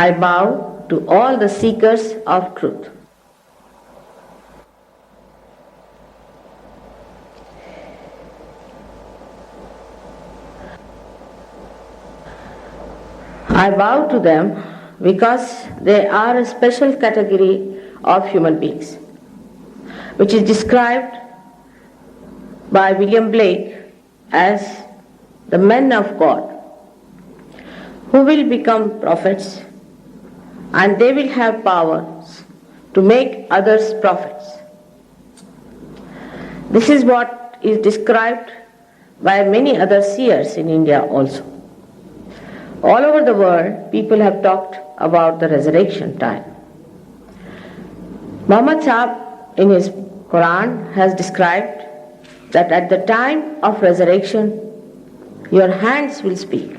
I bow to all the seekers of truth. I bow to them because they are a special category of human beings, which is described by William Blake as the men of God, who will become prophets, and they will have powers to make others prophets. This is what is described by many other seers in India also. All over the world, people have talked about the resurrection time. Muhammad Sahib in his Quran has described that at the time of resurrection, your hands will speak.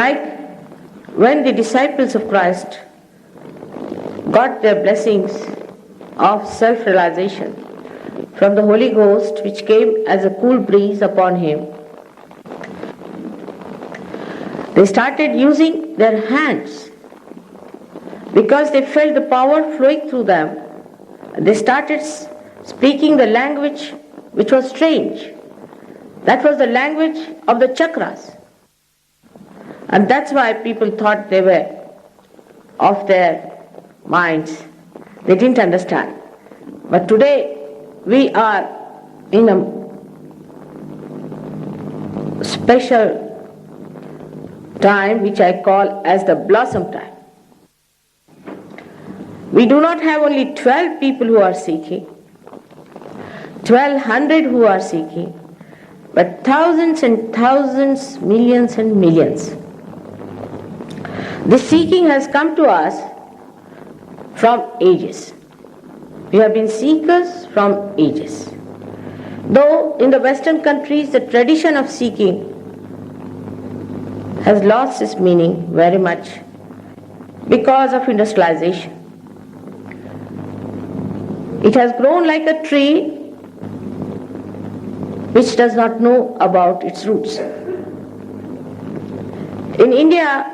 Like when the disciples of Christ got their blessings of self-realization from the Holy Ghost, which came as a cool breeze upon him, they started using their hands because they felt the power flowing through them. They started speaking the language which was strange. That was the language of the chakras. And that's why people thought they were off their minds. They didn't understand. But today we are in a special time which I call as the blossom time. We do not have only 12 people who are seeking, 1,200 who are seeking, but thousands and thousands, millions and millions. This seeking has come to us from ages. We have been seekers from ages. Though in the Western countries the tradition of seeking has lost its meaning very much because of industrialization. It has grown like a tree which does not know about its roots. In India,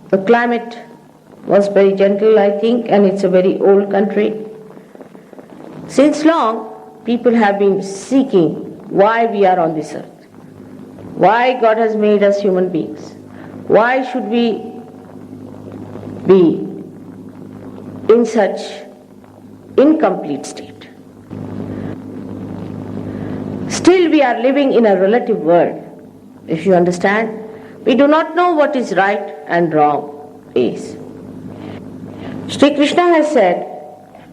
the climate was very gentle, I think, and it's a very old country. Since long, people have been seeking why we are on this earth, why God has made us human beings, why should we be in such incomplete state. Still we are living in a relative world. If you understand, we do not know what is right and wrong is. Sri Krishna has said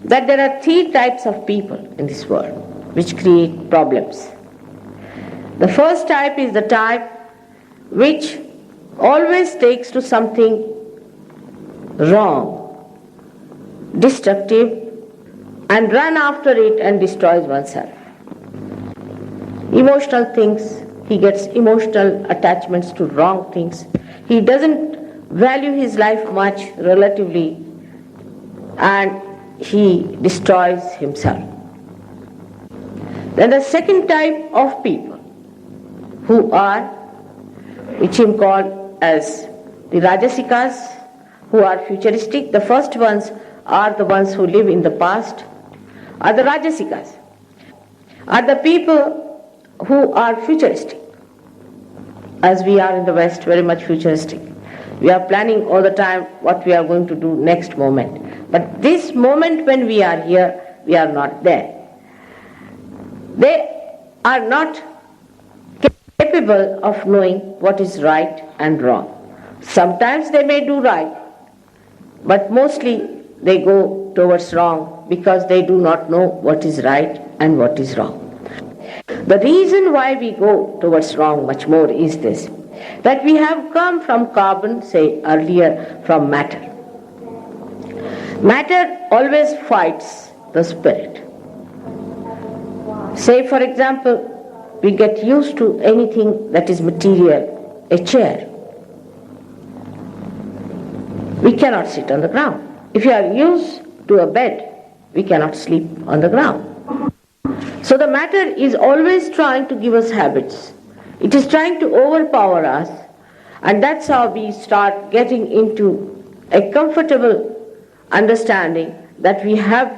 that there are 3 types of people in this world which create problems. The first type is the type which always takes to something wrong, destructive, and run after it and destroys oneself. Emotional things, he gets emotional attachments to wrong things. He doesn't value his life much relatively, and he destroys himself. Then the second type of people who are, which he called as the Rajasikas, who are futuristic. The first ones are the ones who live in the past, are the Rajasikas, are the people who are futuristic, as we are in the West, very much futuristic. We are planning all the time what we are going to do next moment. But this moment when we are here, we are not there. They are not capable of knowing what is right and wrong. Sometimes they may do right, but mostly they go towards wrong because they do not know what is right and what is wrong. The reason why we go towards wrong much more is this, that we have come from carbon, say earlier from matter. Matter always fights the spirit. Say for example, we get used to anything that is material, a chair. We cannot sit on the ground. If you are used to a bed, we cannot sleep on the ground. So the matter is always trying to give us habits. It is trying to overpower us And that's how we start getting into a comfortable understanding that we have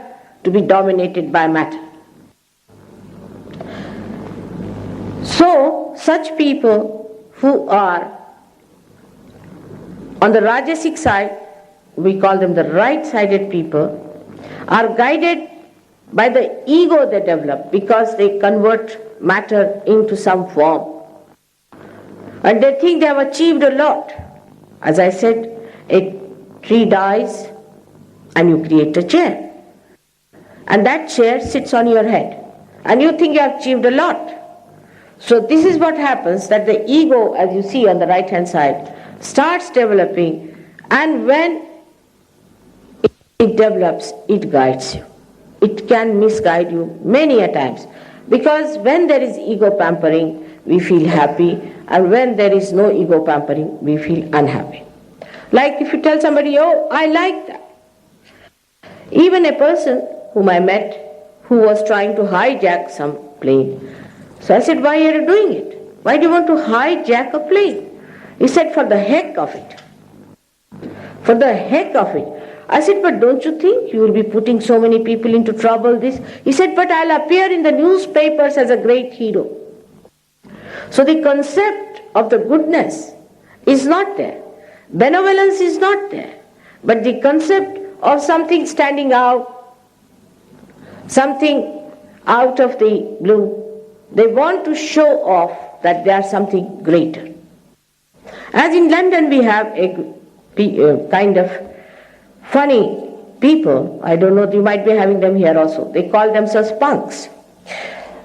to be dominated by matter. So, such people who are on the Rajasic side, we call them the right-sided people, are guided by the ego they develop because they convert matter into some form. And they think they have achieved a lot. As I said, a tree dies and you create a chair. And that chair sits on your head. And you think you have achieved a lot. So this is what happens, that the ego, as you see on the right hand side, starts developing, and when it develops, it guides you. It can misguide you many a times. Because when there is ego pampering, we feel happy, and when there is no ego pampering, we feel unhappy. Like if you tell somebody, oh, I like that. Even a person whom I met who was trying to hijack some plane. So I said, why are you doing it? Why do you want to hijack a plane? He said, for the heck of it. For the heck of it. I said, but don't you think you will be putting so many people into trouble? He said, but I'll appear in the newspapers as a great hero. So the concept of the goodness is not there. Benevolence is not there. But the concept of something standing out, something out of the blue, they want to show off that they are something greater. As in London we have a kind of funny people, I don't know, you might be having them here also. They call themselves punks.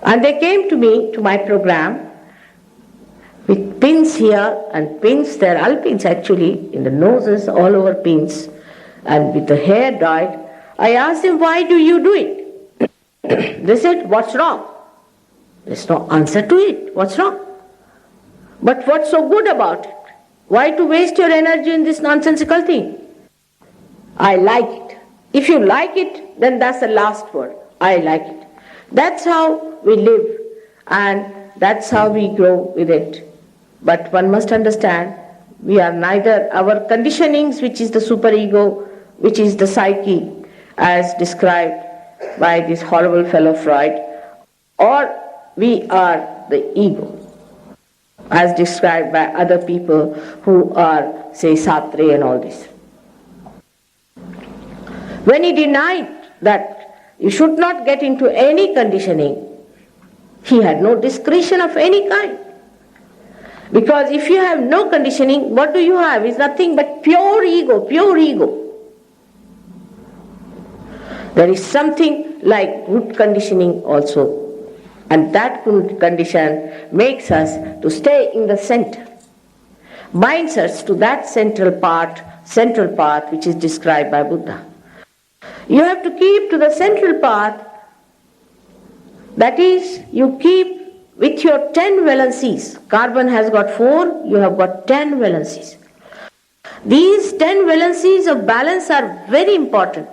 And they came to me, to my program, with pins here and pins there, all pins actually, in the noses, all over pins, and with the hair dyed. I asked them, why do you do it? They said, what's wrong? There's no answer to it. What's wrong? But what's so good about it? Why to waste your energy in this nonsensical thing? I like it. If you like it, then that's the last word. I like it. That's how we live, and that's how we grow with it. But one must understand, we are neither our conditionings, which is the superego, which is the psyche, as described by this horrible fellow Freud, or we are the ego, as described by other people who are, say, Sartre and all this. When he denied that you should not get into any conditioning, he had no discretion of any kind. Because if you have no conditioning, what do you have? It's nothing but pure ego, pure ego. There is something like good conditioning also. And that good condition makes us to stay in the center, binds us to that central path which is described by Buddha. You have to keep to the central path, that is, you keep with your 10 valencies. Carbon has got 4, you have got 10 valencies. These 10 valencies of balance are very important.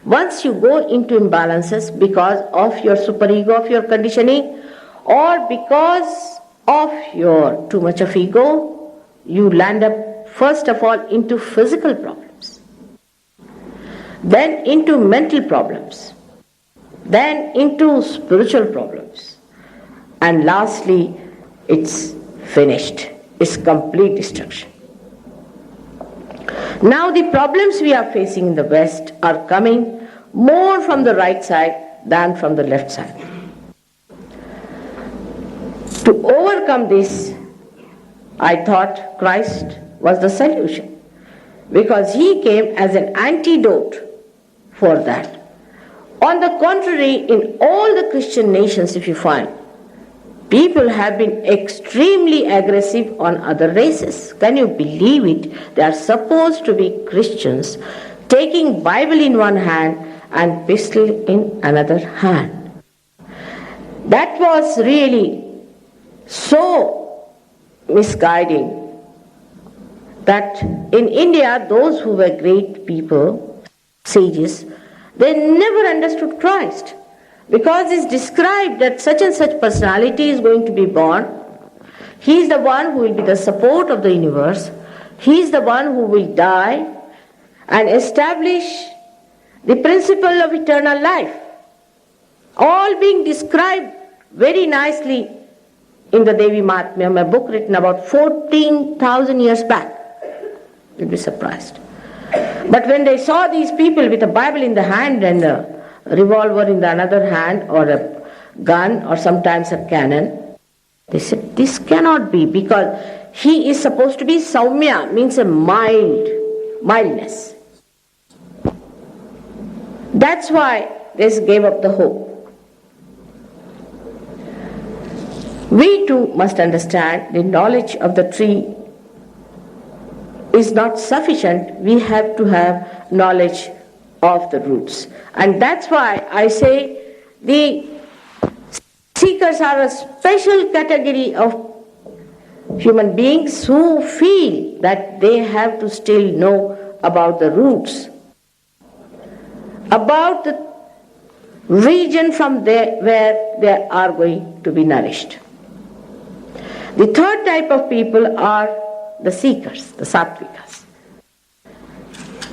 Once you go into imbalances because of your superego, of your conditioning, or because of your too much of ego, you land up first of all into physical problems, then into mental problems, then into spiritual problems, and lastly, it's finished. It's complete destruction. Now the problems we are facing in the West are coming more from the right side than from the left side. To overcome this, I thought Christ was the solution, because he came as an antidote for that. On the contrary, in all the Christian nations, if you find, people have been extremely aggressive on other races. Can you believe it? They are supposed to be Christians, taking Bible in one hand and pistol in another hand. That was really so misguiding that in India, those who were great people, sages, they never understood Christ. Because it's described that such and such personality is going to be born. He is the one who will be the support of the universe. He is the one who will die and establish the principle of eternal life. All being described very nicely in the Devi Mahatmyam, a book written about 14,000 years back. You'll be surprised. But when they saw these people with a Bible in the hand and a revolver in the another hand, or a gun, or sometimes a cannon, they said, this cannot be, because he is supposed to be Saumya, means a mildness. That's why they gave up the hope. We too must understand the knowledge of the tree is not sufficient. We have to have knowledge of the roots. And that's why I say the seekers are a special category of human beings who feel that they have to still know about the roots, about the region from there where they are going to be nourished. The third type of people are the seekers, the sattvikas.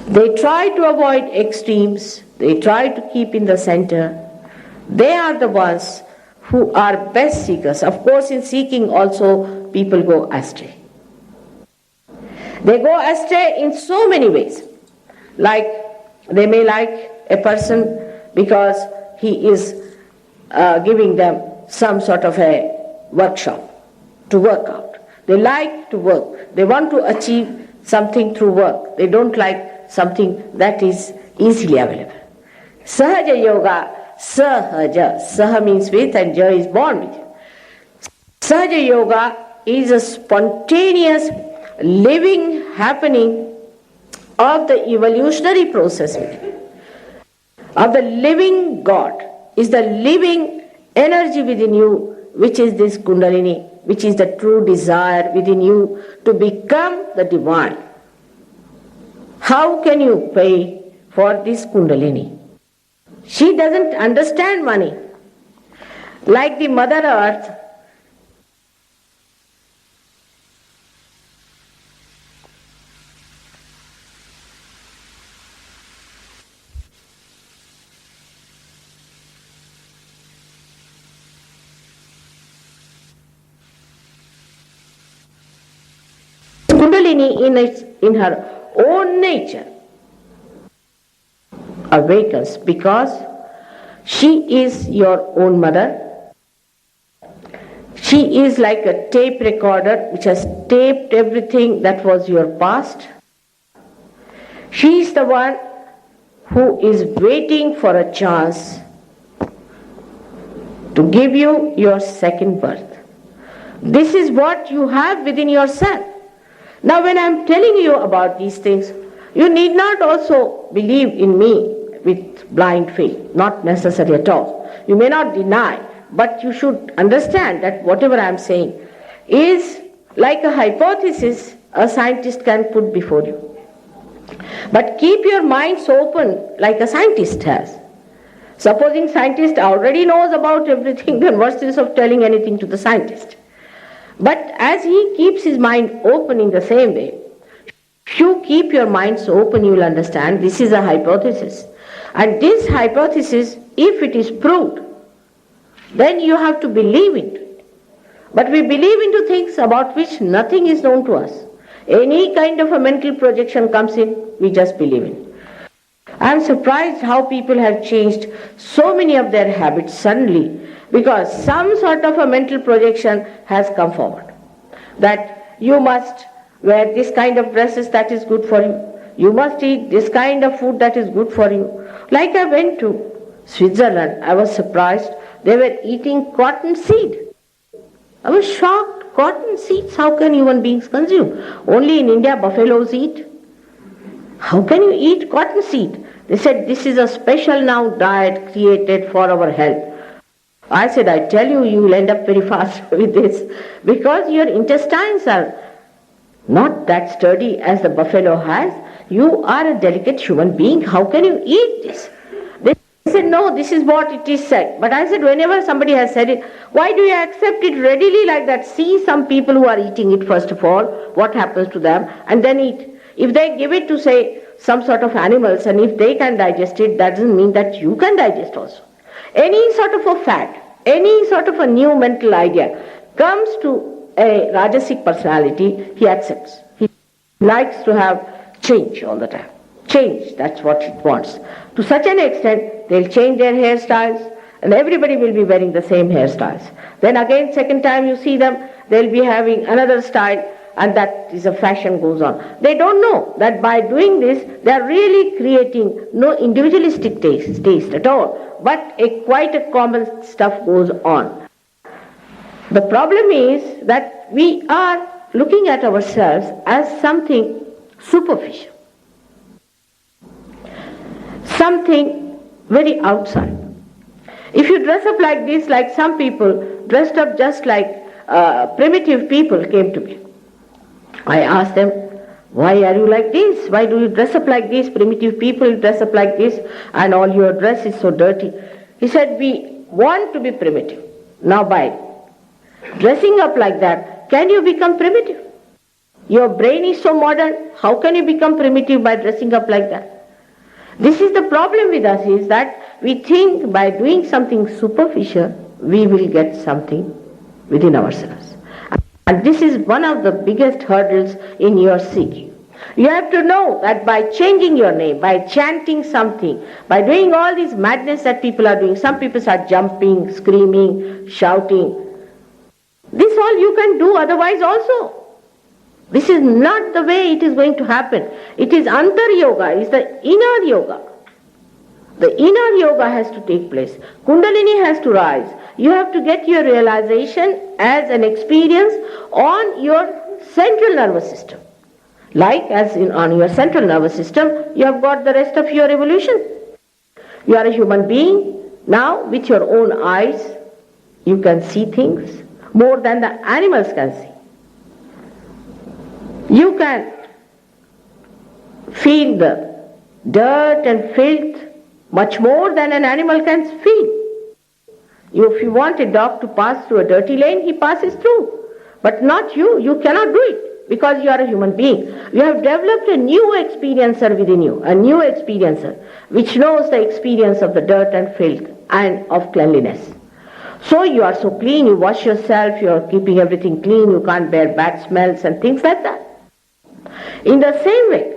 They try to avoid extremes, they try to keep in the center. They are the ones who are best seekers. Of course, in seeking also people go astray. They go astray in so many ways. Like they may like a person because he is giving them some sort of a workshop to work out. They like to work. They want to achieve something through work. They don't like something that is easily available. Sahaja yoga, sahaja. Saha means with and ja is born with. Sahaja yoga is a spontaneous living happening of the evolutionary process within. Of the living God, is the living energy within you, which is this Kundalini, which is the true desire within you to become the divine. How can you pay for this Kundalini? She doesn't understand money. Like the Mother Earth, Kundalini in her own nature awakens because she is your own mother. She is like a tape recorder which has taped everything that was your past. She is the one who is waiting for a chance to give you your second birth. This is what you have within yourself. Now when I am telling you about these things, you need not also believe in me with blind faith, not necessary at all. You may not deny, but you should understand that whatever I am saying is like a hypothesis a scientist can put before you. But keep your minds open like a scientist has. Supposing scientist already knows about everything, then what's the use of telling anything to the scientist? But as he keeps his mind open in the same way, if you keep your minds open, you will understand this is a hypothesis. And this hypothesis, if it is proved, then you have to believe it. But we believe into things about which nothing is known to us. Any kind of a mental projection comes in, we just believe in. I am surprised how people have changed so many of their habits suddenly because some sort of a mental projection has come forward. That you must wear this kind of dresses that is good for you. You must eat this kind of food that is good for you. Like I went to Switzerland, I was surprised. They were eating cotton seed. I was shocked. Cotton seeds, how can human beings consume? Only in India buffaloes eat. How can you eat cotton seed? They said this is a special now diet created for our health. I said, I tell you, you will end up very fast with this because your intestines are not that sturdy as the buffalo has. You are a delicate human being. How can you eat this? They said, no, this is what it is said. But I said, whenever somebody has said it, why do you accept it readily like that? See some people who are eating it first of all, what happens to them, and then eat. If they give it to, say, some sort of animals, and if they can digest it, that doesn't mean that you can digest also. Any sort of a fad, any sort of a new mental idea comes to a Rajasic personality, he accepts. He likes to have change all the time. Change, that's what it wants. To such an extent, they'll change their hairstyles, and everybody will be wearing the same hairstyles. Then again, second time you see them, they'll be having another style, and that is a fashion goes on. They don't know that by doing this, they are really creating no individualistic taste at all, but quite a common stuff goes on. The problem is that we are looking at ourselves as something superficial, something very outside. If you dress up like this, like some people dressed up just like primitive people came to me. I asked them, why are you like this? Why do you dress up like this? Primitive people dress up like this and all your dress is so dirty. He said, we want to be primitive. Now by dressing up like that, can you become primitive? Your brain is so modern, how can you become primitive by dressing up like that? This is the problem with us, is that we think by doing something superficial, we will get something within ourselves. And this is one of the biggest hurdles in your seeking. You have to know that by changing your name, by chanting something, by doing all this madness that people are doing, some people are jumping, screaming, shouting. This all you can do otherwise also. This is not the way it is going to happen. It is antar yoga, it is the inner yoga. The inner yoga has to take place. Kundalini has to rise. You have to get your realization as an experience on your central nervous system. Like as on your central nervous system, you have got the rest of your evolution. You are a human being. Now, with your own eyes, you can see things more than the animals can see. You can feel the dirt and filth much more than an animal can feel. If you want a dog to pass through a dirty lane, he passes through. But not you. You cannot do it because you are a human being. You have developed a new experiencer within you, a new experiencer, which knows the experience of the dirt and filth and of cleanliness. So you are so clean, you wash yourself, you are keeping everything clean, you can't bear bad smells and things like that. In the same way,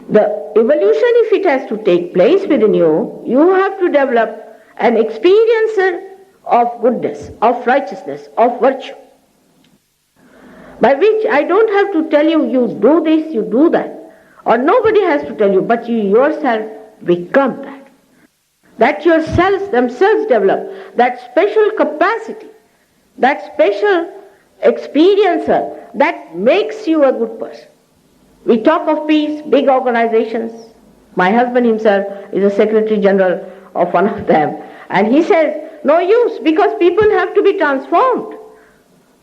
the evolution, if it has to take place within you, you have to develop an experiencer of goodness, of righteousness, of virtue. By which I don't have to tell you, you do this, you do that. Or nobody has to tell you, but you yourself become that. That yourselves themselves develop that special capacity, that special experiencer that makes you a good person. We talk of peace, big organizations. My husband himself is a Secretary General of one of them. And he says, no use, because people have to be transformed.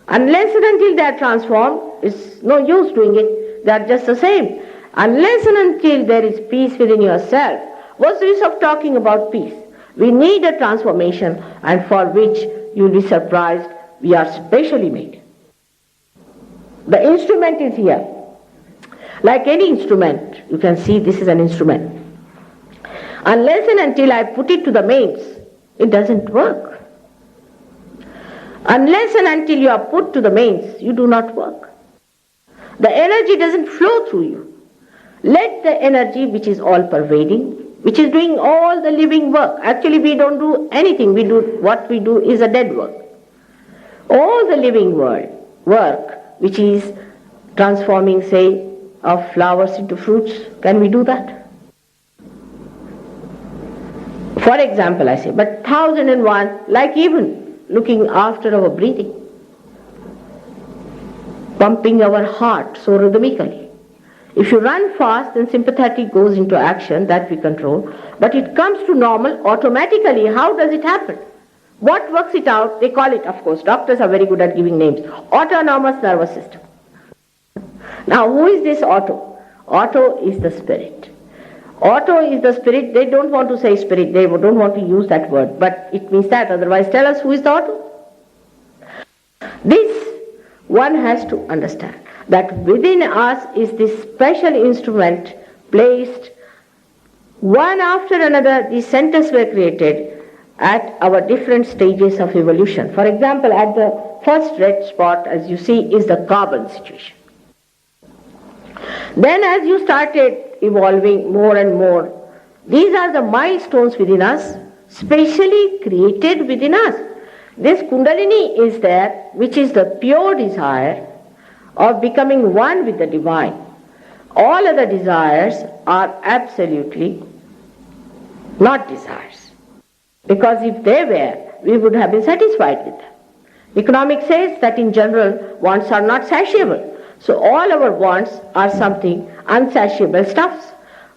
Unless and until they are transformed, it's no use doing it. They are just the same. Unless and until there is peace within yourself, what's the use of talking about peace? We need a transformation, and for which you'll be surprised, we are specially made. The instrument is here. Like any instrument, you can see this is an instrument. Unless and until I put it to the mains, it doesn't work. Unless and until you are put to the mains, you do not work. The energy doesn't flow through you. Let the energy which is all pervading, which is doing all the living work. Actually, we don't do anything. What we do is a dead work. All the living work, which is transforming, say, of flowers into fruits, can we do that? For example, I say, but 1001, like even looking after our breathing, pumping our heart so rhythmically. If you run fast, then sympathetic goes into action, that we control, but it comes to normal automatically. How does it happen? What works it out? They call it, of course, doctors are very good at giving names, autonomous nervous system. Now, who is this auto? Auto is the spirit. Auto is the spirit. They don't want to say spirit. They don't want to use that word. But it means that. Otherwise, tell us who is the auto. This one has to understand. That within us is this special instrument placed one after another. These centers were created at our different stages of evolution. For example, at the first red spot, as you see, is the carbon situation. Then as you started evolving more and more, these are the milestones within us, specially created within us. This Kundalini is there, which is the pure desire of becoming one with the divine. All other desires are absolutely not desires. Because if they were, we would have been satisfied with them. Economics says that in general, wants are not satiable. So all our wants are something unsatiable stuffs.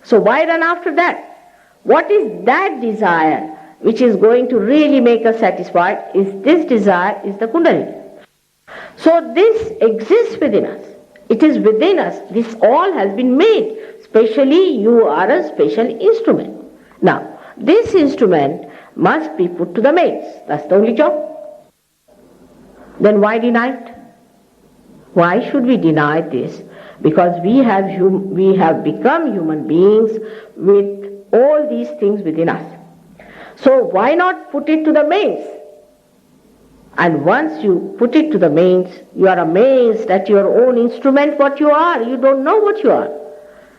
So why run after that? What is that desire which is going to really make us satisfied? Is this desire is the Kundalini. So this exists within us. It is within us. This all has been made. Especially you are a special instrument. Now, this instrument must be put to the mains. That's the only job. Then why deny it? Why should we deny this? Because we have become human beings with all these things within us. So why not put it to the mains? And once you put it to the mains, you are amazed at your own instrument, what you are. You don't know what you are.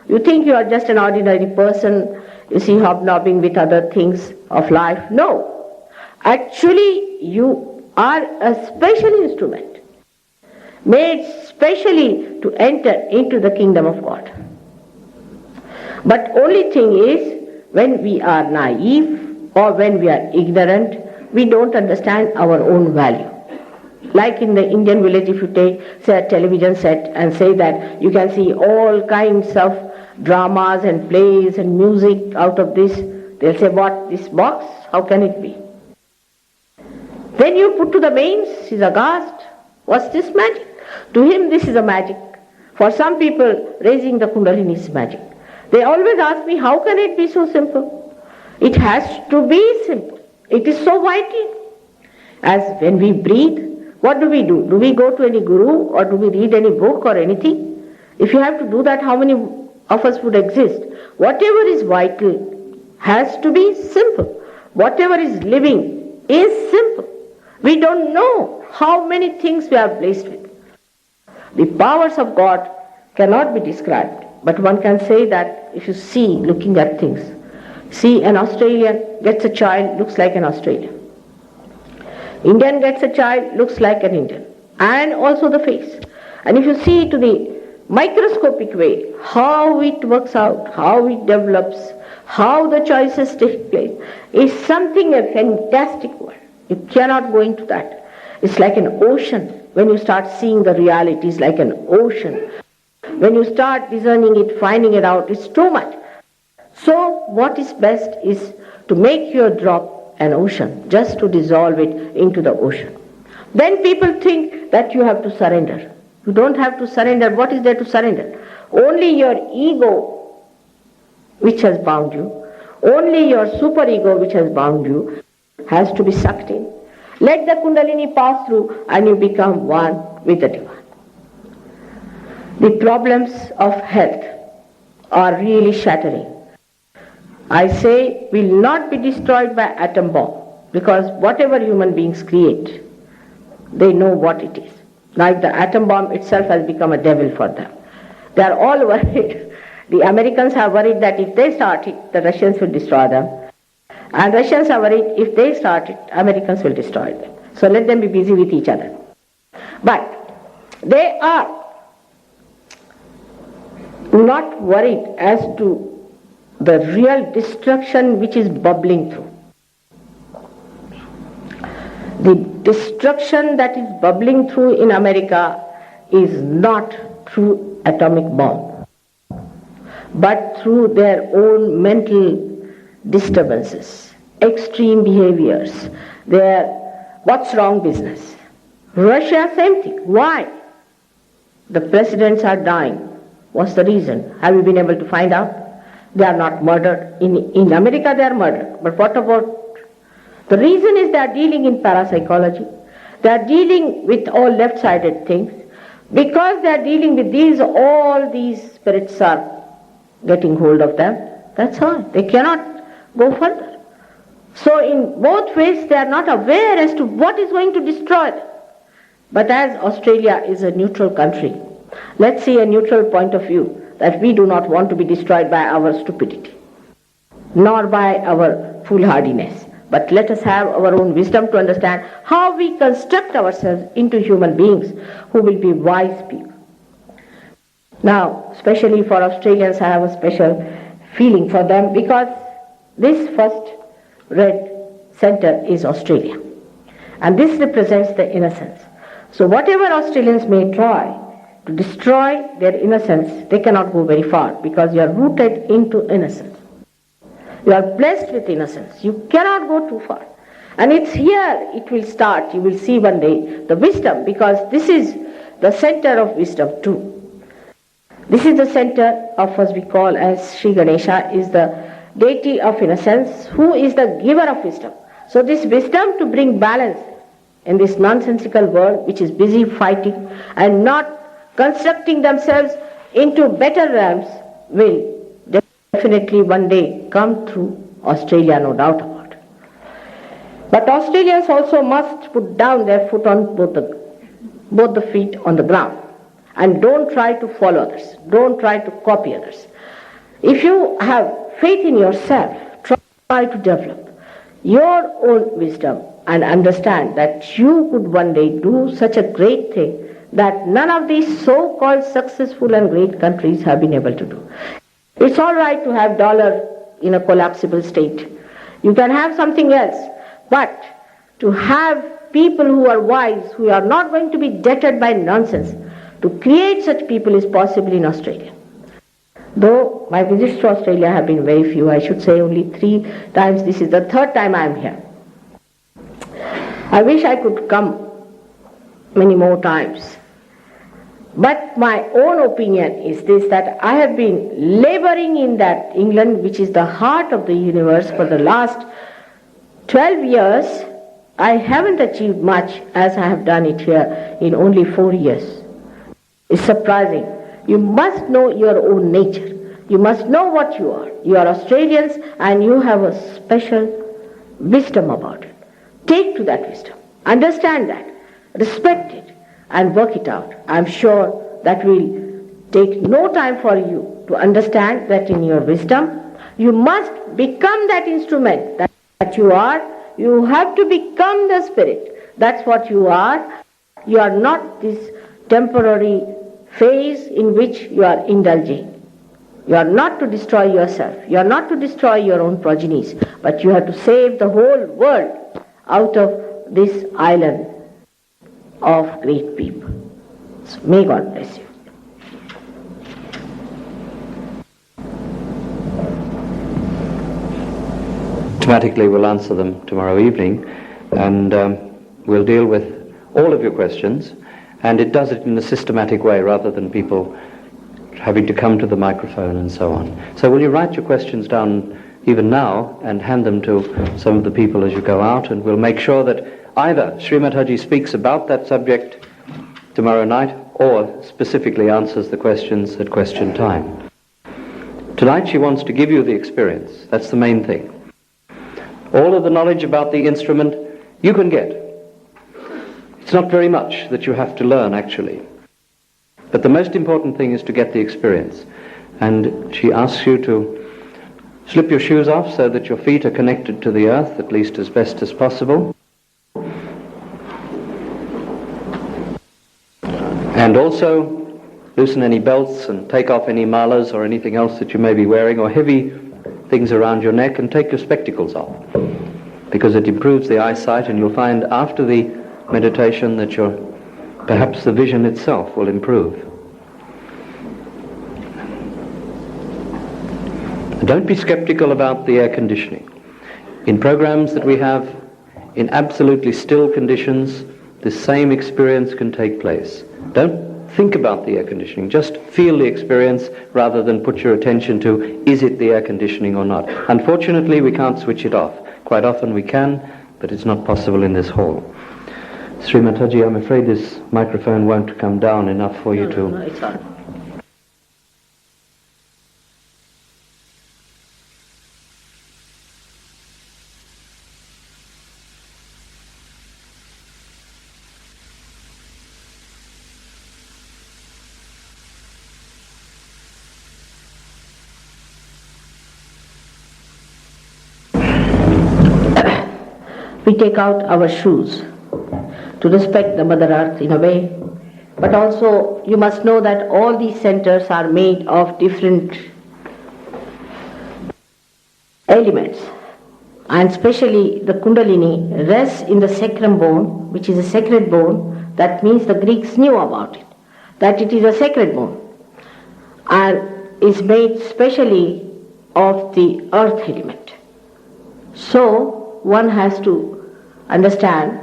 You think you are just an ordinary person, you see, hobnobbing with other things of life. No. Actually, you are a special instrument, made specially to enter into the kingdom of God. But only thing is, when we are naive or when we are ignorant, we don't understand our own value. Like in the Indian village, if you take, say, a television set and say that you can see all kinds of dramas and plays and music out of this, they'll say, what, this box? How can it be? Then you put to the mains, he's aghast. What's this magic? To him, this is a magic. For some people, raising the Kundalini is magic. They always ask me, how can it be so simple? It has to be simple. It is so vital. As when we breathe, what do? Do we go to any guru or do we read any book or anything? If you have to do that, how many of us would exist? Whatever is vital has to be simple. Whatever is living is simple. We don't know how many things we are blessed with. The powers of God cannot be described, but one can say that if you see, looking at things, see an Australian gets a child, looks like an Australian. Indian gets a child, looks like an Indian. And also the face. And if you see to the microscopic way, how it works out, how it develops, how the choices take place, is something a fantastic world. You cannot go into that. It's like an ocean. When you start seeing the reality, it's like an ocean. When you start discerning it, finding it out, it's too much. So what is best is to make your drop an ocean, just to dissolve it into the ocean. Then people think that you have to surrender. You don't have to surrender. What is there to surrender? Only your ego, which has bound you, only your superego, which has bound you, has to be sucked in. Let the Kundalini pass through and you become one with the divine. The problems of health are really shattering. I say will not be destroyed by atom bomb, because whatever human beings create, they know what it is. Like the atom bomb itself has become a devil for them. They are all worried. The Americans are worried that if they start it, the Russians will destroy them. And Russians are worried if they start it, Americans will destroy them. So let them be busy with each other. But they are not worried as to the real destruction which is bubbling through. The destruction that is bubbling through in America is not through atomic bomb, but through their own mental disturbances, extreme behaviors, their what's wrong business. Russia, same thing. Why? The presidents are dying. What's the reason? Have you been able to find out? They are not murdered. In America they are murdered. But what about? The reason is they are dealing in parapsychology. They are dealing with all left-sided things. Because they are dealing with these, all these spirits are getting hold of them. That's all. They cannot go further. So in both ways they are not aware as to what is going to destroy them. But as Australia is a neutral country, let's see a neutral point of view, that we do not want to be destroyed by our stupidity, nor by our foolhardiness. But let us have our own wisdom to understand how we construct ourselves into human beings who will be wise people. Now, especially for Australians, I have a special feeling for them because this first red center is Australia. And this represents the innocence. So whatever Australians may try to destroy their innocence, they cannot go very far because you are rooted into innocence. You are blessed with innocence. You cannot go too far. And it's here it will start. You will see one day the wisdom, because this is the center of wisdom too. This is the center of what we call as Sri Ganesha, is the deity of innocence, who is the giver of wisdom. So this wisdom to bring balance in this nonsensical world which is busy fighting and not constructing themselves into better realms will definitely one day come through Australia, no doubt about it. But Australians also must put down their foot on both the feet on the ground, and don't try to follow others, don't try to copy others. If you have faith in yourself, try to develop your own wisdom and understand that you could one day do such a great thing that none of these so-called successful and great countries have been able to do. It's all right to have dollar in a collapsible state. You can have something else, but to have people who are wise, who are not going to be deterred by nonsense, to create such people is possible in Australia. Though my visits to Australia have been very few, I should say only 3 times. This is the 3rd time I am here. I wish I could come many more times. But my own opinion is this, that I have been laboring in that England, which is the heart of the universe, for the last 12 years. I haven't achieved much as I have done it here in only 4 years. It's surprising. You must know your own nature. You must know what you are. You are Australians and you have a special wisdom about it. Take to that wisdom. Understand that. Respect it. And work it out. I'm sure that will take no time for you to understand that in your wisdom, you must become that instrument that you are. You have to become the spirit. That's what you are. You are not this temporary phase in which you are indulging. You are not to destroy yourself. You are not to destroy your own progenies. But you have to save the whole world out of this island of great people. So may God bless you. Automatically we'll answer them tomorrow evening, and we'll deal with all of your questions, and it does it in a systematic way rather than people having to come to the microphone and so on. So will you write your questions down even now and hand them to some of the people as you go out, and we'll make sure that either Srimad Haji speaks about that subject tomorrow night or specifically answers the questions at question time. Tonight she wants to give you the experience. That's the main thing. All of the knowledge about the instrument you can get. It's not very much that you have to learn, actually. But the most important thing is to get the experience. And she asks you to slip your shoes off so that your feet are connected to the earth, at least as best as possible. And also loosen any belts and take off any malas or anything else that you may be wearing, or heavy things around your neck, and take your spectacles off, because it improves the eyesight, and you'll find after the meditation that perhaps the vision itself will improve. Don't be skeptical about the air conditioning. In programs that we have in absolutely still conditions, the same experience can take place. Don't think about the air conditioning. Just feel the experience rather than put your attention to, is it the air conditioning or not? Unfortunately, we can't switch it off. Quite often we can, but it's not possible in this hall. Sri Mataji, I'm afraid this microphone won't come down enough for you to... No, it's all right. We take out our shoes to respect the Mother Earth in a way, but also you must know that all these centers are made of different elements, and especially the Kundalini rests in the sacrum bone, which is a sacred bone. That means the Greeks knew about it, that it is a sacred bone, and is made specially of the earth element. So one has to understand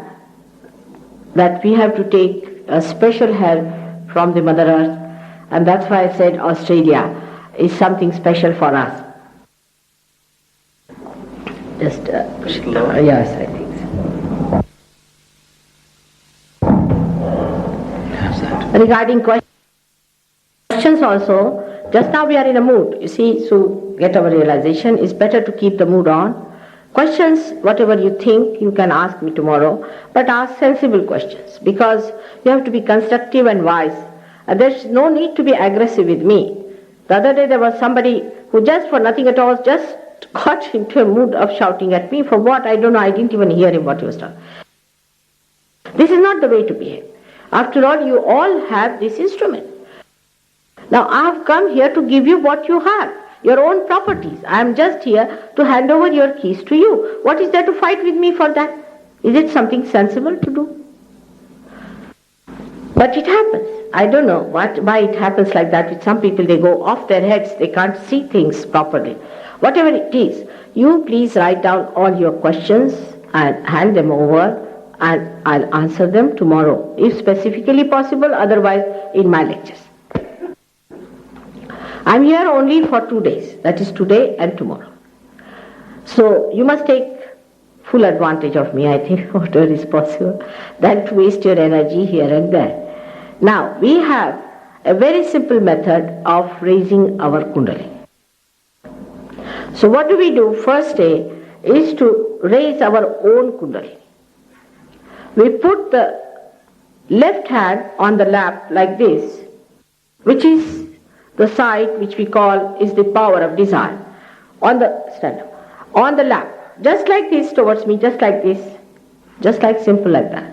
that we have to take a special help from the Mother Earth, and that's why I said Australia is something special for us. Just push it down. Yes, I think so. Regarding questions also, just now we are in a mood, you see, to get our realization, it's better to keep the mood on. Questions, whatever you think, you can ask me tomorrow, but ask sensible questions, because you have to be constructive and wise. And there's no need to be aggressive with me. The other day there was somebody who just for nothing at all just got into a mood of shouting at me. For what? I don't know. I didn't even hear him what he was talking. This is not the way to behave. After all, you all have this instrument. Now I have come here to give you what you have, your own properties. I am just here to hand over your keys to you. What is there to fight with me for that? Is it something sensible to do? But it happens. I don't know why it happens like that with some people. They go off their heads. They can't see things properly. Whatever it is, you please write down all your questions and hand them over, and I'll answer them tomorrow, if specifically possible, otherwise in my lectures. I'm here only for 2 days, that is today and tomorrow. So you must take full advantage of me, I think, whatever is possible, than to waste your energy here and there. Now, we have a very simple method of raising our Kundalini. So what do we do? First day is to raise our own Kundalini. We put the left hand on the lap like this, which is the side which we call is the power of desire. Stand up. On the lap, just like this towards me, just like this, just like simple like that.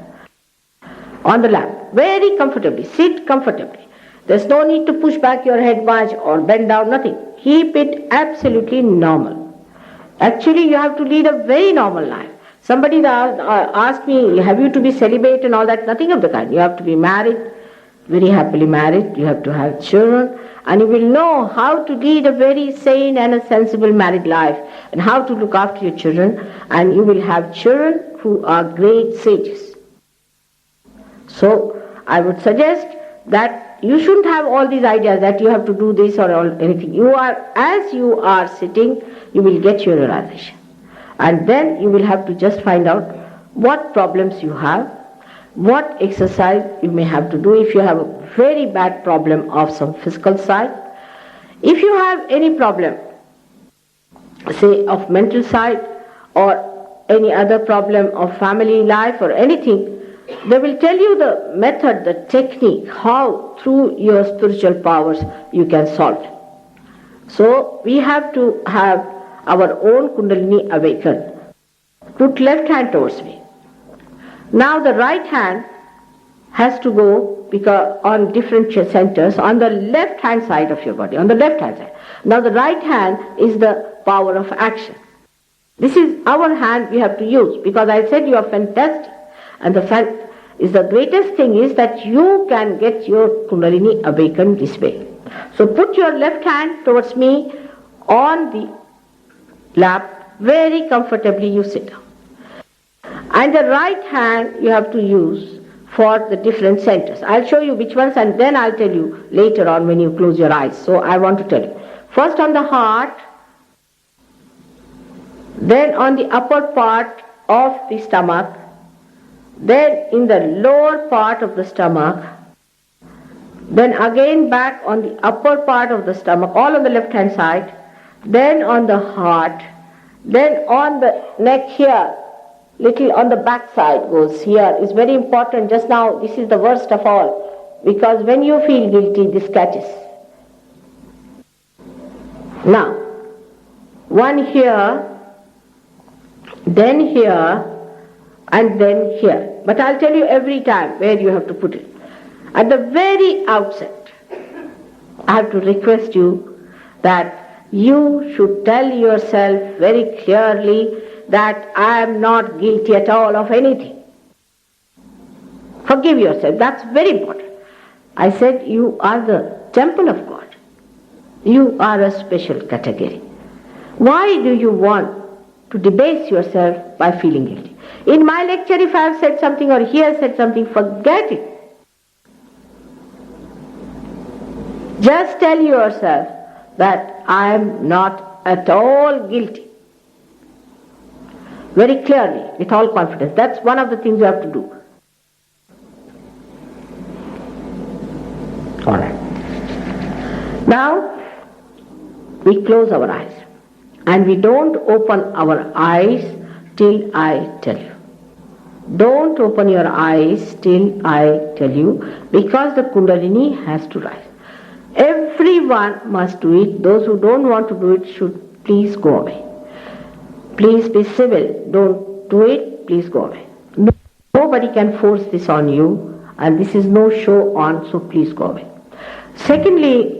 On the lap, very comfortably, sit comfortably. There's no need to push back your head much or bend down, nothing. Keep it absolutely normal. Actually, you have to lead a very normal life. Somebody asked me, have you to be celibate and all that? Nothing of the kind. You have to be married, very happily married. You have to have children. And you will know how to lead a very sane and a sensible married life, and how to look after your children. And you will have children who are great sages. So I would suggest that you shouldn't have all these ideas that you have to do this or anything. As you are sitting, you will get your realization. And then you will have to just find out what problems you have, what exercise you may have to do if you have a very bad problem of some physical side. If you have any problem, say of mental side or any other problem of family life or anything, they will tell you the method, the technique, how through your spiritual powers you can solve it. So we have to have our own Kundalini awakened. Put left hand towards me. Now the right hand has to go because on different centers on the left hand side of your body, on the left hand side. Now the right hand is the power of action. This is our hand we have to use, because I said you are fantastic. And the greatest thing is that you can get your Kundalini awakened this way. So put your left hand towards me on the lap, very comfortably you sit down. And the right hand you have to use for the different centers. I'll show you which ones and then I'll tell you later on when you close your eyes. So I want to tell you. First on the heart, then on the upper part of the stomach, then in the lower part of the stomach, then again back on the upper part of the stomach, all on the left hand side, then on the heart, then on the neck here, little on the back side goes here, is very important. Just now this is the worst of all, because when you feel guilty this catches. Now, one here, then here, and then here. But I'll tell you every time where you have to put it. At the very outset, I have to request you that you should tell yourself very clearly that I am not guilty at all of anything. Forgive yourself. That's very important. I said you are the temple of God. You are a special category. Why do you want to debase yourself by feeling guilty? In my lecture, if I have said something or he has said something, forget it. Just tell yourself that I am not at all guilty. Very clearly, with all confidence. That's one of the things you have to do. All right. Now, we close our eyes. And we don't open our eyes till I tell you. Don't open your eyes till I tell you, because the Kundalini has to rise. Everyone must do it. Those who don't want to do it should please go away. Please be civil. Don't do it. Please go away. Nobody can force this on you, and this is no show on, so please go away. Secondly,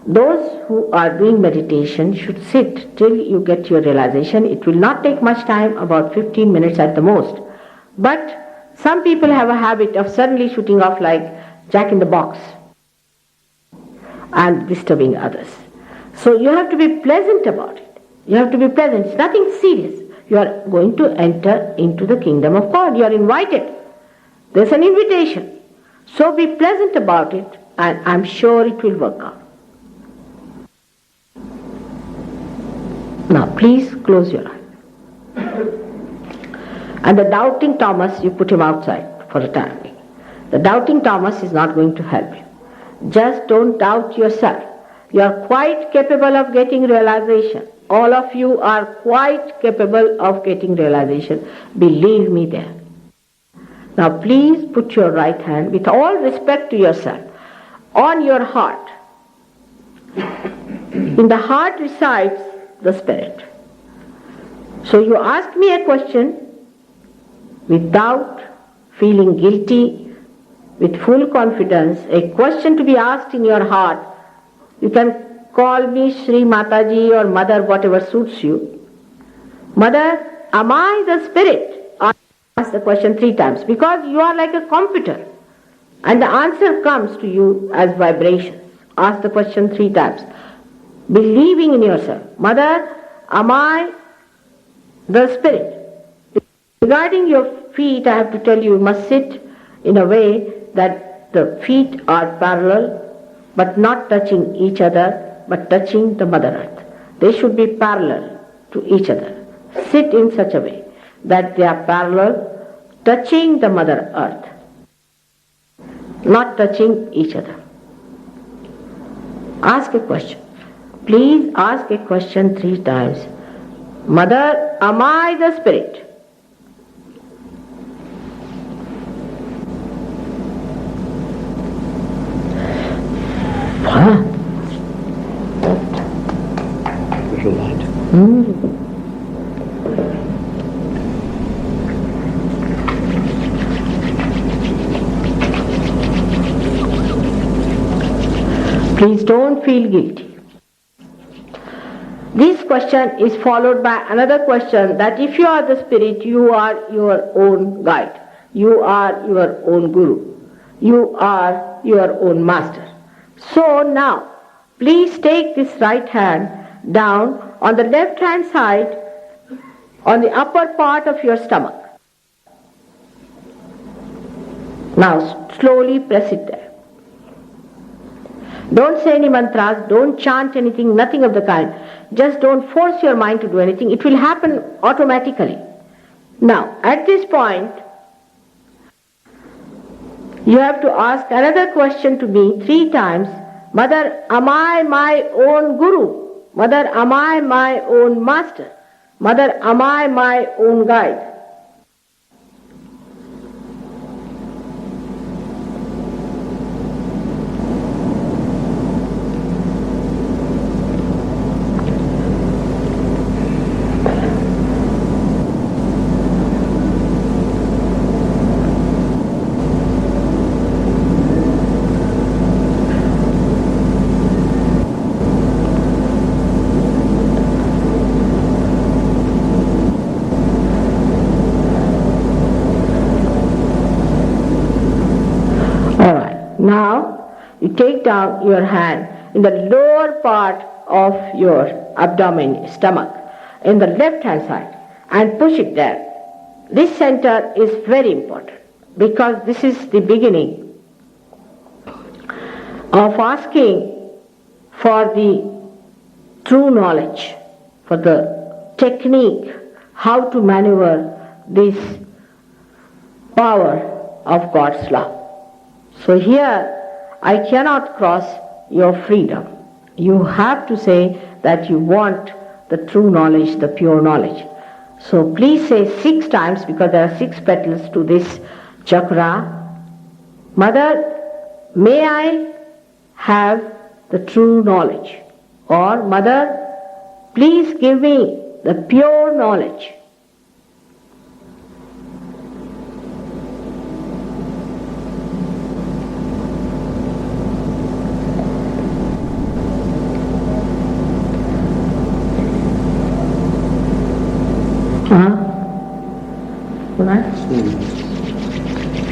those who are doing meditation should sit till you get your realization. It will not take much time, about 15 minutes at the most. But some people have a habit of suddenly shooting off like Jack in the Box and disturbing others. So you have to be pleasant about it. You have to be pleasant. It's nothing serious. You are going to enter into the kingdom of God. You are invited. There's an invitation. So be pleasant about it, and I'm sure it will work out. Now please close your eyes. And the doubting Thomas, you put him outside for a time being. The doubting Thomas is not going to help you. Just don't doubt yourself. You are quite capable of getting realization. All of you are quite capable of getting realization. Believe me there. Now please put your right hand, with all respect to yourself, on your heart. In the heart resides the spirit. So you ask me a question without feeling guilty, with full confidence, a question to be asked in your heart. You can call me Shri Mataji or Mother, whatever suits you. Mother, am I the spirit? Ask the question 3 times, because you are like a computer and the answer comes to you as vibrations. Ask the question 3 times, believing in yourself. Mother, am I the spirit? Regarding your feet, I have to tell you, you must sit in a way that the feet are parallel, but not touching each other, but touching the Mother Earth. They should be parallel to each other. Sit in such a way that they are parallel, touching the Mother Earth, not touching each other. Ask a question. Please ask a question 3 times. Mother, am I the spirit? Little light. Please don't feel guilty. This question is followed by another question, that if you are the spirit, you are your own guide. You are your own guru. You are your own master. So now, please take this right hand down on the left hand side on the upper part of your stomach. Now slowly press it there. Don't say any mantras, don't chant anything, nothing of the kind. Just don't force your mind to do anything. It will happen automatically. Now, at this point, you have to ask another question to me 3 times. Mother, am I my own guru? Mother, am I my own master? Mother, am I my own guide? Now, you take down your hand in the lower part of your abdomen, stomach, in the left hand side and push it there. This center is very important because this is the beginning of asking for the true knowledge, for the technique, how to maneuver this power of God's love. So here, I cannot cross your freedom. You have to say that you want the true knowledge, the pure knowledge. So please say 6 times, because there are 6 petals to this chakra. Mother, may I have the true knowledge? Or Mother, please give me the pure knowledge.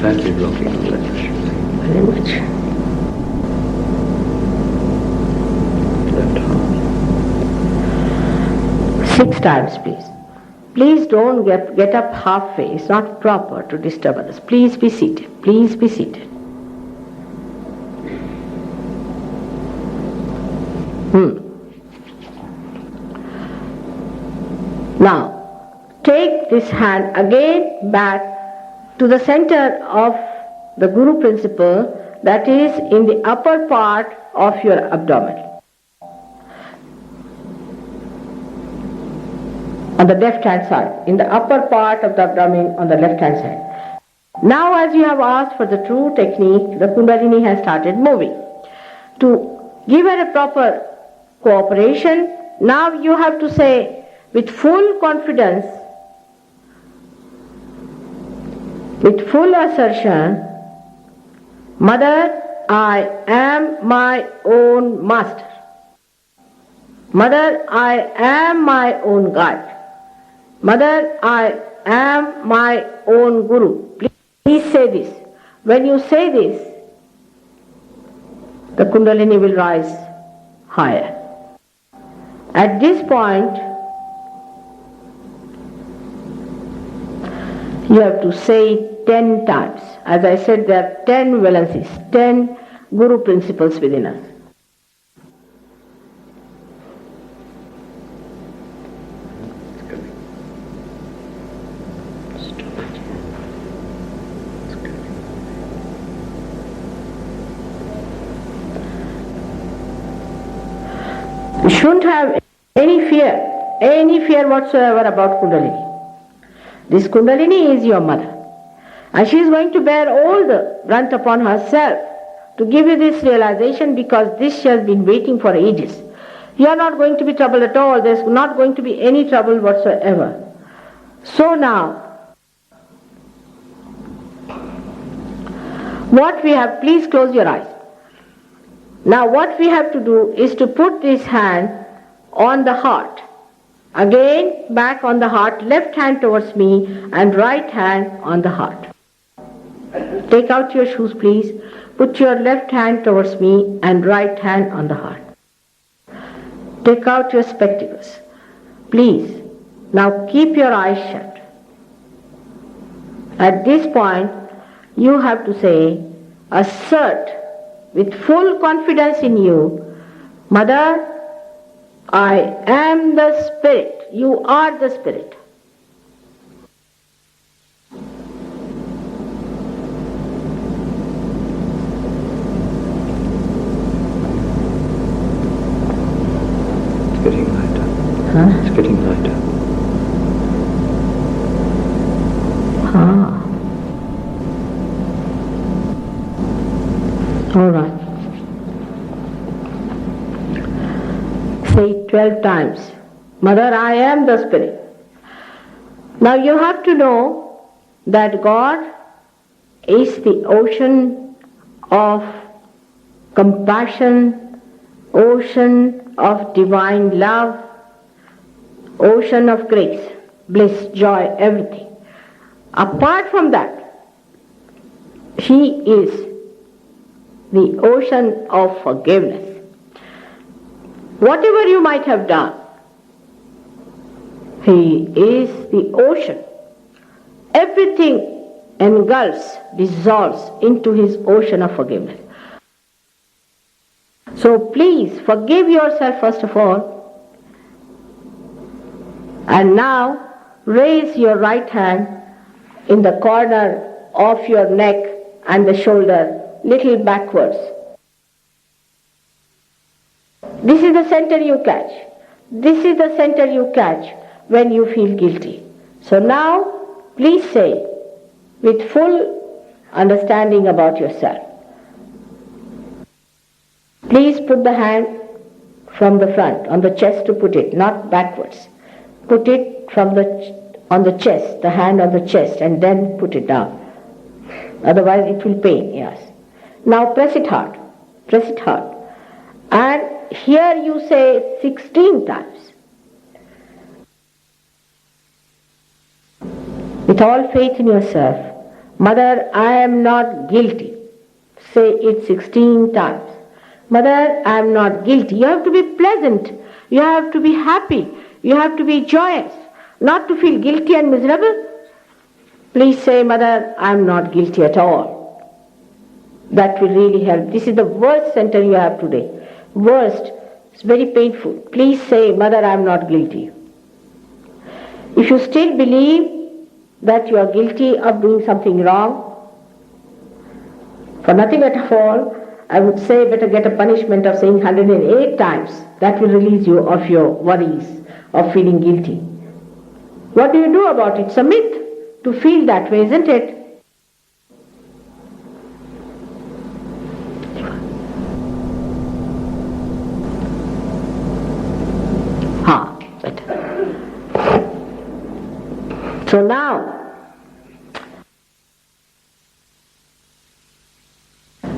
Badly blocking the left. Very much. Left heart. 6 times, please. Please don't get up halfway. It's not proper to disturb others. Please be seated. Please be seated. Now, take this hand again back to the center of the Guru principle, that is in the upper part of your abdomen. On the left hand side, in the upper part of the abdomen on the left hand side. Now as you have asked for the true technique, the Kundalini has started moving. To give her a proper cooperation, now you have to say with full confidence, with full assertion, Mother, I am my own master. Mother, I am my own guide. Mother, I am my own guru. Please say this. When you say this, the Kundalini will rise higher. At this point, you have to say it 10 times. As I said, there are 10 valencies, 10 Guru principles within us. You shouldn't have any fear whatsoever about Kundalini. This Kundalini is your mother. And she is going to bear all the brunt upon herself to give you this realization, because this she has been waiting for ages. You are not going to be troubled at all. There is not going to be any trouble whatsoever. So now, what we have, please close your eyes. Now what we have to do is to put this hand on the heart. Again, back on the heart, left hand towards me and right hand on the heart. Take out your shoes, please. Put your left hand towards me and right hand on the heart. Take out your spectacles. Please, now keep your eyes shut. At this point, you have to say, assert with full confidence in you, Mother, I am the Spirit. You are the Spirit. It's getting lighter. Huh? It's getting lighter. Ah. All right. Say it 12 times. Mother, I am the Spirit. Now you have to know that God is the ocean of compassion, ocean of divine love, ocean of grace, bliss, joy, everything. Apart from that, He is the ocean of forgiveness. Whatever you might have done, He is the ocean. Everything engulfs, dissolves into His ocean of forgiveness. So please forgive yourself first of all, and now raise your right hand in the corner of your neck and the shoulder, little backwards. This is the center you catch. This is the center you catch when you feel guilty. So now, please say, with full understanding about yourself, please put the hand from the front, on the chest to put it, not backwards. Put it on the chest, the hand on the chest, and then put it down. Otherwise it will pain, yes. Now press it hard. Press it hard. And here you say 16 times. With all faith in yourself, Mother, I am not guilty. Say it 16 times. Mother, I am not guilty. You have to be pleasant. You have to be happy. You have to be joyous. Not to feel guilty and miserable. Please say, Mother, I am not guilty at all. That will really help. This is the worst center you have today. Worst. It's very painful. Please say, Mother, I am not guilty. If you still believe that you are guilty of doing something wrong, for nothing at all, I would say better get a punishment of saying 108 times. That will release you of your worries of feeling guilty. What do you do about it? It's a myth to feel that way, isn't it? Better. So now,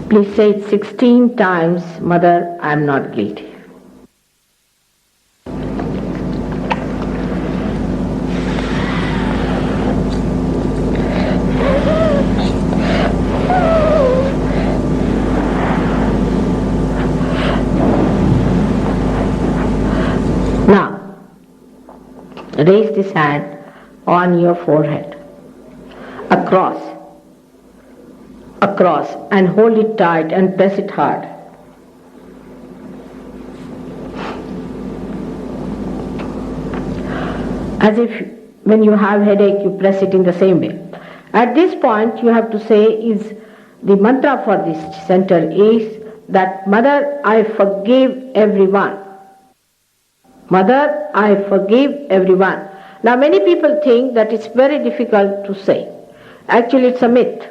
please say it 16 times, Mother, I am not guilty. Raise this hand on your forehead, across, and hold it tight and press it hard. As if when you have headache, you press it in the same way. At this point, you have to say is the mantra for this center is that, Mother, I forgive everyone. Mother, I forgive everyone. Now many people think that it's very difficult to say. Actually it's a myth.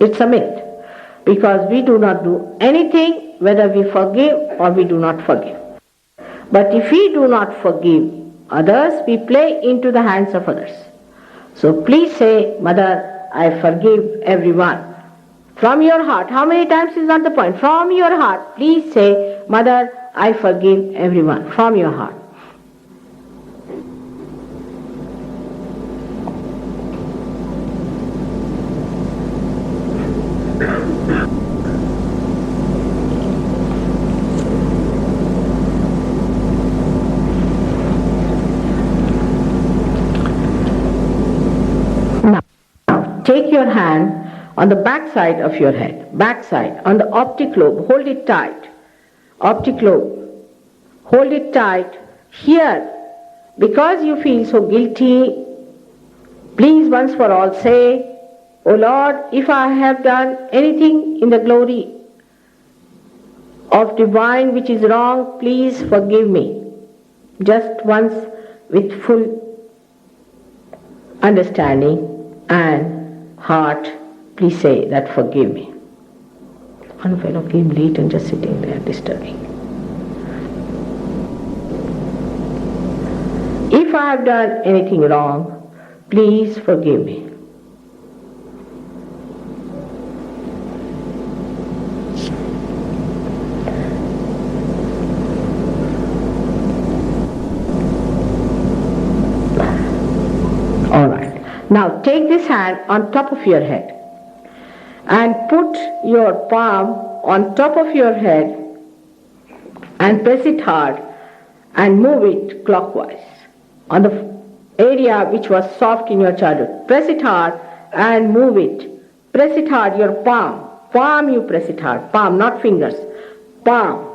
It's a myth. Because we do not do anything whether we forgive or we do not forgive. But if we do not forgive others, we play into the hands of others. So please say, Mother, I forgive everyone. From your heart. How many times is not the point? From your heart. Please say, Mother, I forgive everyone. From your heart. Now, take your hand on the back side of your head, back side, on the optic lobe, hold it tight. Optic lobe, hold it tight. Here, because you feel so guilty, please once for all say, O Lord, if I have done anything in the glory of divine which is wrong, please forgive me. Just once with full understanding and heart, please say that forgive me. One fellow came late and just sitting there disturbing. If I have done anything wrong, please forgive me. Alright. Now take this hand on top of your head and put your palm on top of your head and press it hard and move it clockwise on the area which was soft in your childhood. Press it hard and move it. Press it hard, your palm. Palm you press it hard. Palm, not fingers. Palm.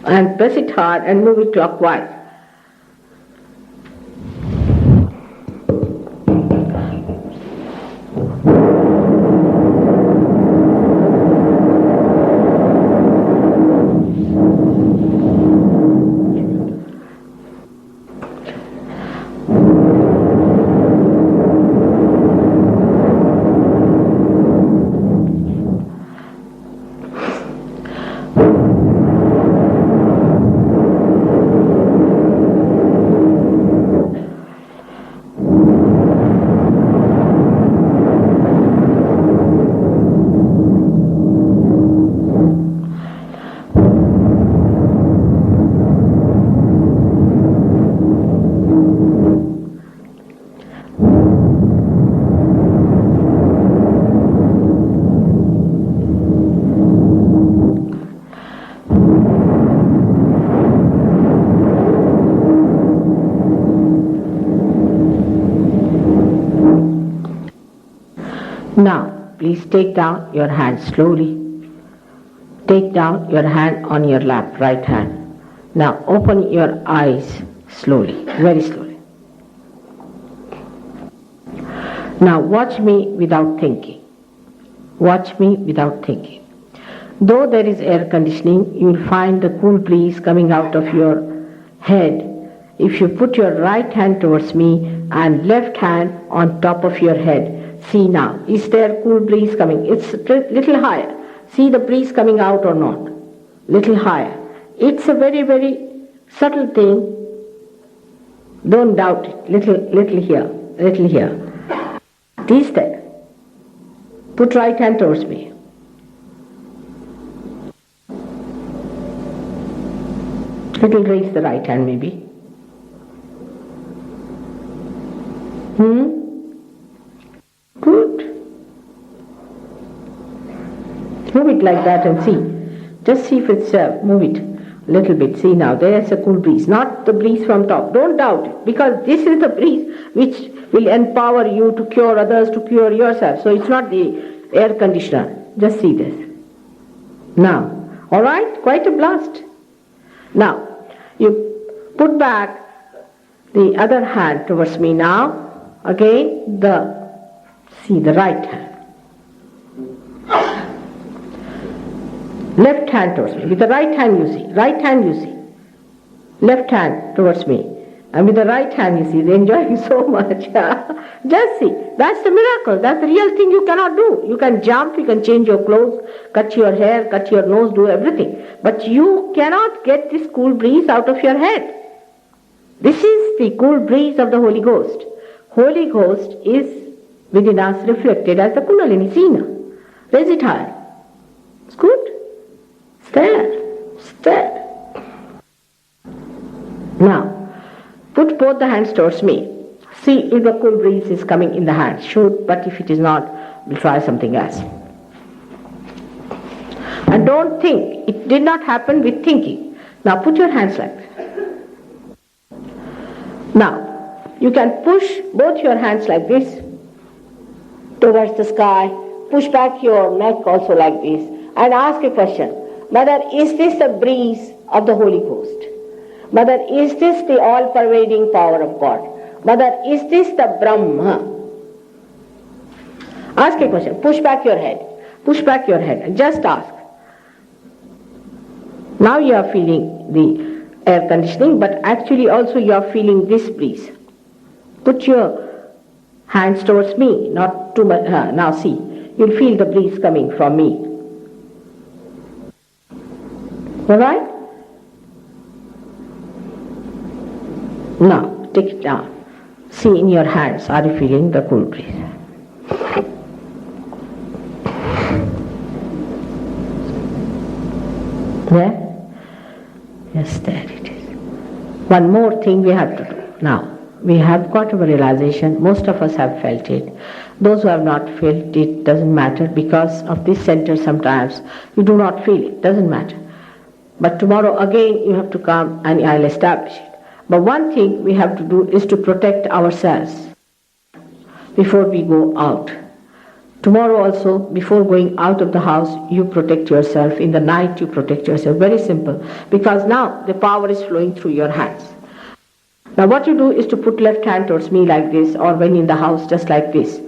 And press it hard and move it clockwise. Now, please take down your hand slowly. Take down your hand on your lap, right hand. Now, open your eyes slowly, very slowly. Now, watch me without thinking. Watch me without thinking. Though there is air conditioning, you will find the cool breeze coming out of your head if you put your right hand towards me and left hand on top of your head. See now, is there cool breeze coming? It's a little higher. See the breeze coming out or not? Little higher. It's a very, very subtle thing. Don't doubt it. Little here, little here. It is there. Put right hand towards me. Little raise the right hand maybe. Good. Move it like that and see. Just see if it's, move it a little bit. See now, there's a cool breeze. Not the breeze from top. Don't doubt it. Because this is the breeze which will empower you to cure others, to cure yourself. So it's not the air conditioner. Just see this. Now, alright? Quite a blast. Now, you put back the other hand towards me now. Again, see the right hand. Left hand towards me. With the right hand you see. Right hand you see. Left hand towards me. And with the right hand you see. They're enjoying so much. Just see. That's the miracle. That's the real thing you cannot do. You can jump, you can change your clothes, cut your hair, cut your nose, do everything. But you cannot get this cool breeze out of your head. This is the cool breeze of the Holy Ghost. Holy Ghost is within us reflected as the Kundalini. See now. Raise it higher. It's good. It's there. It's there. Now, put both the hands towards me. See if the cool breeze is coming in the hands. Should, but if it is not, we'll try something else. And don't think. It did not happen with thinking. Now put your hands like that. Now, you can push both your hands like this towards the sky. Push back your neck also like this and ask a question. Mother, is this the breeze of the Holy Ghost? Mother, is this the all-pervading power of God? Mother, is this the Brahma? Ask a question. Push back your head. Push back your head and just ask. Now you are feeling the air conditioning, but actually also you are feeling this breeze. Put your hands towards me, not too much. Now see, you'll feel the breeze coming from me. Alright? Now, take it down. See in your hands, are you feeling the cool breeze? There? Yes, there it is. One more thing we have to do. Now, we have got our realization, most of us have felt it. Those who have not felt it doesn't matter, because of this center sometimes you do not feel it, doesn't matter. But tomorrow again you have to come and I'll establish it. But one thing we have to do is to protect ourselves before we go out. Tomorrow also, before going out of the house, you protect yourself. In the night, you protect yourself. Very simple. Because now the power is flowing through your hands. Now what you do is to put left hand towards me like this, or when in the house, just like this.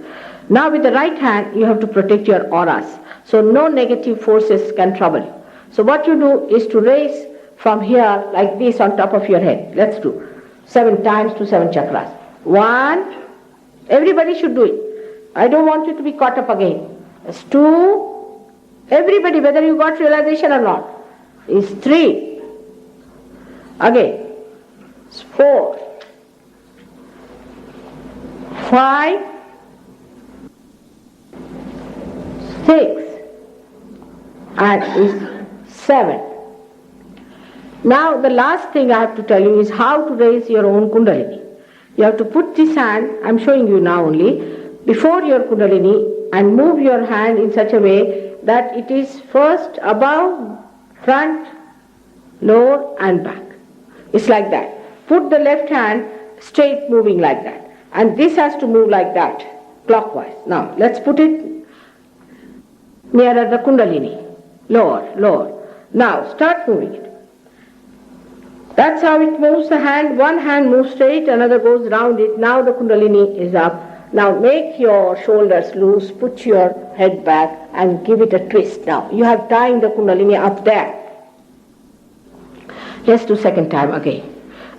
Now with the right hand, you have to protect your auras. So no negative forces can trouble you. So what you do is to raise from here like this on top of your head. Let's do 7 times to 7 chakras. 1. Everybody should do it. I don't want you to be caught up again. It's 2. Everybody, whether you got realization or not. Is 3. Again. It's 4. 5. 6. And is 7. Now the last thing I have to tell you is how to raise your own Kundalini. You have to put this hand, I am showing you now only, before your Kundalini and move your hand in such a way that it is first above, front, lower and back. It's like that. Put the left hand straight moving like that. And this has to move like that, clockwise. Now let's put it nearer the Kundalini. Lower, lower. Now start moving it. That's how it moves the hand. One hand moves straight, another goes round it. Now the Kundalini is up. Now make your shoulders loose, put your head back and give it a twist. Now you have tied the Kundalini up there. Let's do second time again.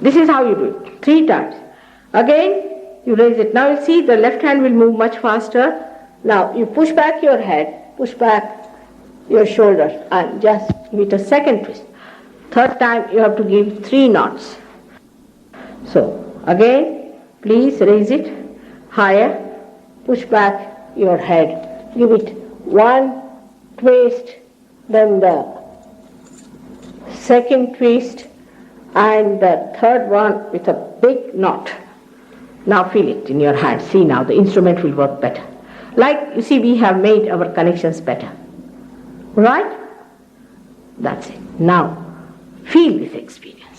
This is how you do it. 3 times. Again you raise it. Now you see the left hand will move much faster. Now you push back your head, push back your shoulders and just give it a second twist. Third time you have to give 3 knots. So again, please raise it higher, push back your head, give it 1 twist, then the second twist and the third one with a big knot. Now feel it in your hand. See now the instrument will work better. Like you see we have made our connections better. Right? That's it. Now feel this experience.